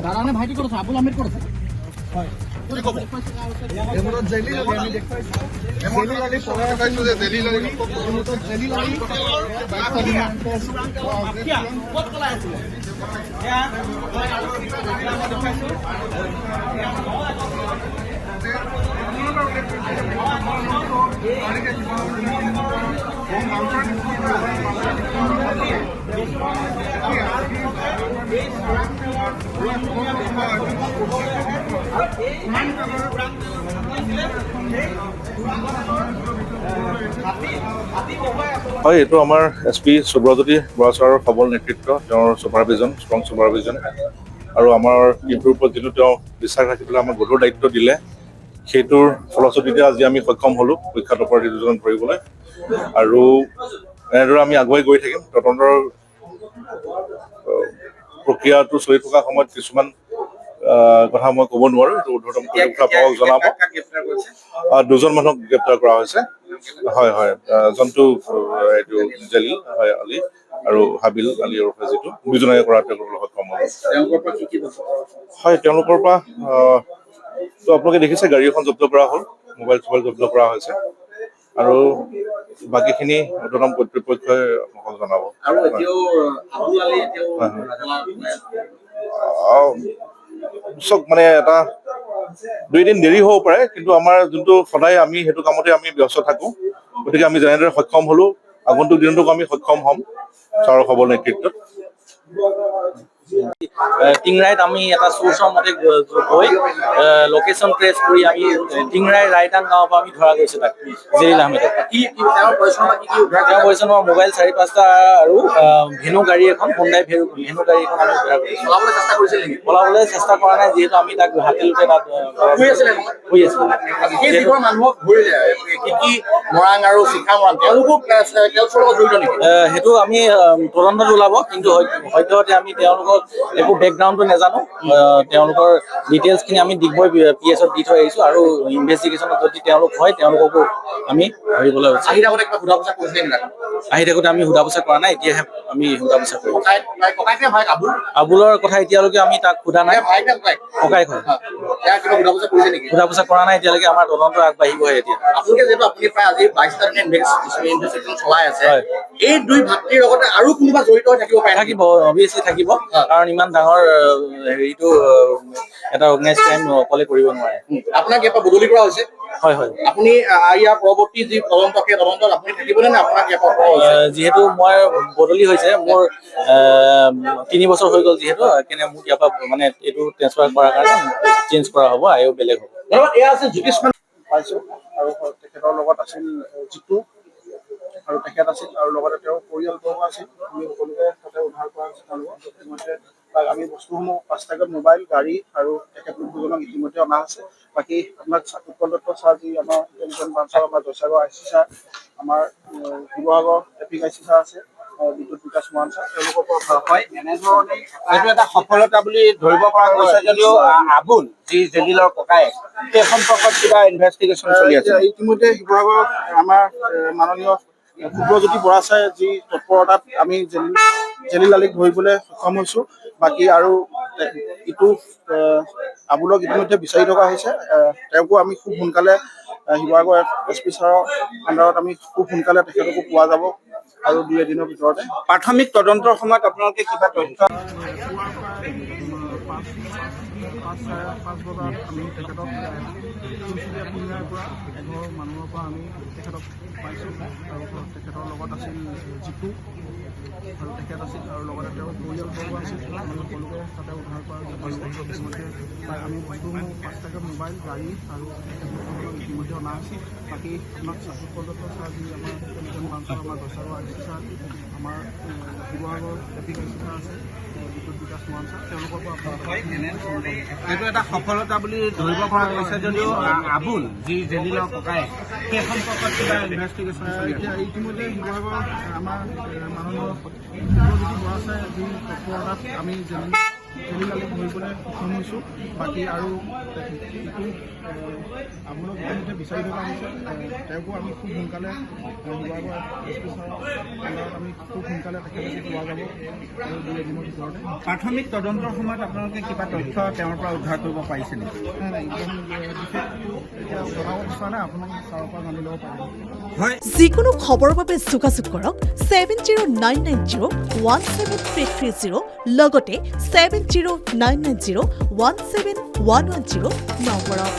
দাদানে ভাইটি ক'ত আছে? আবুল আহমেদ ক'ত আছে? হয় হয়, এইটো আমাৰ SP সুব্ৰজ্যোতি বৰা ছাৰৰ সবল নেতৃত্ব, তেওঁৰ ছুপাৰভিজন, ষ্ট্ৰং ছুপাৰভিজন আৰু আমাৰ টিমটোৰ ওপৰত যিটো তেওঁ বিশ্বাস ৰাখি পেলাই আমাক গধুৰ দায়িত্ব দিলে, সেইটোৰ ফলশ্ৰুতিতে আজি আমি সক্ষম হ'লোঁ কুখ্যাত অপৰাধী দুজন ধৰিবলৈ। আৰু এনেদৰে আমি আগুৱাই গৈ থাকিম। তদন্তৰ প্ৰক্ৰিয়াটো চলি থকা সময়ত কিছুমান কথা মই ক'ব নোৱাৰো, এইটো ঊৰ্ধ্বতম কৰ্তৃপক্ষই আপোনালোকক জনাব। দুজন মানুহক গ্ৰেপ্তাৰ কৰা হৈছে। হয় হয়, এজনটো এইটো জেলিল হয় আলি আৰু হাবিল আলি ওৰফে যিটো দুজনে কৰা তেওঁলোকৰ লগত সক্ষম হ'ল। হয়, তেওঁলোকৰ পৰা তো আপোনালোকে দেখিছে গাড়ী এখন জব্দ কৰা হ'ল, মোবাইল চোবাইল জব্দ কৰা হৈছে আৰু বাকীখিনি ঊৰ্ধ্বতম কৰ্তৃপক্ষই আপোনালোকক জনাব। চব মানে এটা 2 দিন দেৰি হ'ব পাৰে, কিন্তু আমাৰ যোনটো সদায় আমি সেইটো কামতে আমি ব্যস্ত থাকো, গতিকে আমি যেনেদৰে সক্ষম হ'লো আগন্তুক দিনটোকো আমি সক্ষম হ'ম ছাৰৰ সবল নেতৃত্বত। টিংৰাইত আমি এটা চোৰচৰ মতে গৈ লোকেশ্যন ট্ৰেচ কৰি আমি টিংৰাই ৰাইটাং গাঁৱৰ পৰা আমি ধৰা গৈছে তাক জেলিল আহমেদক। তেওঁৰ পৰিচয় মোবাইল 4-5টা আৰু ভেনু গাড়ী এখন, হোণ্ডাই ভেনু গাড়ী এখন আমি উদ্ধাৰ কৰিছোঁ। পলাবলৈ চেষ্টা কৰা নাই, যিহেতু আমি তাক হাতেলোতে তাত শুই আছিলে। মানুহক ধৰিলে মৰাং আৰু শিখা মৰাং, তেওঁলোকো জড়িত নেকি? সেইটো আমি তদন্তত ওলাব, কিন্তু সদ্যহতে আমি তেওঁলোকক একো বেকগ্ৰাউণ্ডটো নাজানো। তেওঁলোকৰ ডিটেইলছখিনি আমি ডিগবৈ PSত দি থৈ আহিছোঁ আৰু ইনভেষ্টিগেশ্যনত যদি তেওঁলোক হয় তেওঁলোককো আমি ধৰিবলৈ আহি থাকোঁতে আমি সোধা পোছা কৰা নাই, এতিয়াহে আমি সোধা পোছা কৰিম। আবুলৰ কথা এতিয়ালৈকে আমি তাক সোধা নাই। ককাইক হয়, সোধা পোছা কৰা নাই এতিয়ালৈকে। আমাৰ তদন্ত আগবাঢ়িবহে এতিয়া। আপোনালোকে যিহেতু আপুনি প্ৰায় আজি 22টা দিন ইনভেষ্টিগেশ্যন চলাই আছে, এই দুই ভাতৃৰ লগতে আৰু কোনোবা জড়িত হৈ থাকিব পাৰে? থাকিব, অভিয়াছলি থাকিব, কাৰণ ইমান ডাঙৰ হেৰিটো এটা অৰ্গেনাইজ ক্ৰাইম অকলে কৰিব নোৱাৰে। আপোনাক ইয়াৰ পৰা বদলি কৰা হৈছে? হয় হয়। আপুনি ইয়াৰ পৰৱৰ্তী যি তদন্ত, সেই তদন্তত আপুনি থাকিবনে নে আপোনাক ইয়াৰ পৰা? যিহেতু মই বদলি হৈছে, মোৰ 3 বছৰ হৈ গ'ল, যিহেতু সেইকাৰণে মোক ইয়াৰ পৰা মানে এইটো ট্ৰেন্সফাৰ কৰাৰ কাৰণে চেঞ্জ কৰা হ'ব, আয়ো বেলেগ হ'ব। এয়া আছে জ্যোতিষমান পাইছোঁ আৰু তেখেতৰ লগত আছিল জিতু আৰু তেখেত আছিল আৰু লগতে তেওঁৰ পৰিয়ালবৰ্গ আছিল। আমি সকলোকে তাতে উদ্ধাৰ কৰা হৈছে। তেওঁলোকক ইতিমধ্যে আমি বস্তুসমূহ 5টাকৈ মোবাইল, গাড়ী আৰু তেখেতলোক দুজনক ইতিমধ্যে অনা হৈছে। বাকী আপোনাক উৎপল দত্ত ছাৰ, যি আমাৰ টেলিভিছন ব্ৰাঞ্চৰ আমাৰ জয়সাগৰ IC ছাৰ, আমাৰ শিৱসাগৰ ট্ৰেফিক IC ছাৰ আছে, বিদ্যুৎ বিকাশ মৰাণ ছাৰ, তেওঁলোকৰ পৰা হয়। এনেধৰণে এইটো এটা সফলতা বুলি ধৰিব পৰা গৈছে যদিও আবুল, যি জেলিলৰ ককায়েক, সেই সম্পৰ্কত কিবা ইনভেষ্টিগেশ্যন চলি আছে। ইতিমধ্যে শিৱসাগৰ আমাৰ মাননীয় সুব্ৰজ্যোতি বৰা ছাৰে যি তৎপৰতাত আমি জেলিল আলিক ধৰিবলৈ সক্ষম হৈছোঁ। বাকী আৰু ইটো আবুলক ইতিমধ্যে বিচাৰি থকা হৈছে। তেওঁকো আমি খুব সোনকালে শিৱসাগৰ SP ছাৰৰ আণ্ডাৰত আমি খুব সোনকালে তেখেতকো পোৱা যাব আৰু 2 এদিনৰ ভিতৰতে। প্ৰাথমিক তদন্তৰ সময়ত আপোনালোকে কিবা তথ্য? 5:30 বজাত আমি তেখেতক টিংৰাইৰ পৰা এঘৰ মানুহৰ পৰা আমি তেখেতক পাইছোঁ আৰু তেখেতৰ লগত আছিল জিতু আৰু তেখেত আছিল আৰু লগতে তেওঁৰ পৰিয়ালবৰ্গ আছিল। আমি সকলোকে তাতে উদ্ধাৰ কৰা ইতিমধ্যে আমি বস্তুসমূহ 5টাকৈ মোবাইল, গাড়ী আৰু তেখেতলোকক ইতিমধ্যে অনা হৈছে। বাকী আপোনাক উৎপল দত্ত ছাৰ, যি আমাৰ টেলিভিছন ব্ৰাঞ্চৰ আমাৰ জয়সাগৰ IC ছাৰ, আমাৰ শিৱসাগৰ ট্ৰেফিক IC ছাৰ আছে, বিদ্যুৎ বিকাশ মৰাণ ছাৰ, তেওঁলোকৰ পৰা এইটো এটা সফলতা বুলি ধৰিব পৰা গৈছে যদিও আবুল, যি জেলিলৰ ককায়েক, সেই সম্পৰ্কত কিবা ইনভেষ্টিগেশ্যন চলি আছে। ইতিমধ্যে শিৱসাগৰ আমাৰ মাননীয় সুব্ৰজ্যোতি বৰা ছাৰে যি তৎপৰতাত আমি জেলিলালক ধৰিবলৈ সক্ষম হৈছোঁ। বাকী আৰু ইটো আপোনালোক ইতিমধ্যে বিচাৰি থকা হৈছে, তেওঁকো আমি খুব সোনকালে শিৱসাগৰ SP ছাৰৰ আণ্ডাৰত আমি খুব সোনকালে তেখেতক পোৱা যাব আৰু 2-এদিনৰ ভিতৰতে। প্ৰাথমিক তদন্তৰ সময়ত আপোনালোকে কিবা তথ্য তেওঁৰ পৰা উদ্ধাৰ কৰিব পাৰিছে নেকি? নাই একদম বিশেষ এতিয়া জনাব বিচৰা নাই, আপোনালোক ছাৰৰ পৰা জানি ল'ব পাৰিব। হয়, যিকোনো খবৰৰ বাবে যোগাযোগ কৰক 7099017330 লগতে 7099017110 নম্বৰত।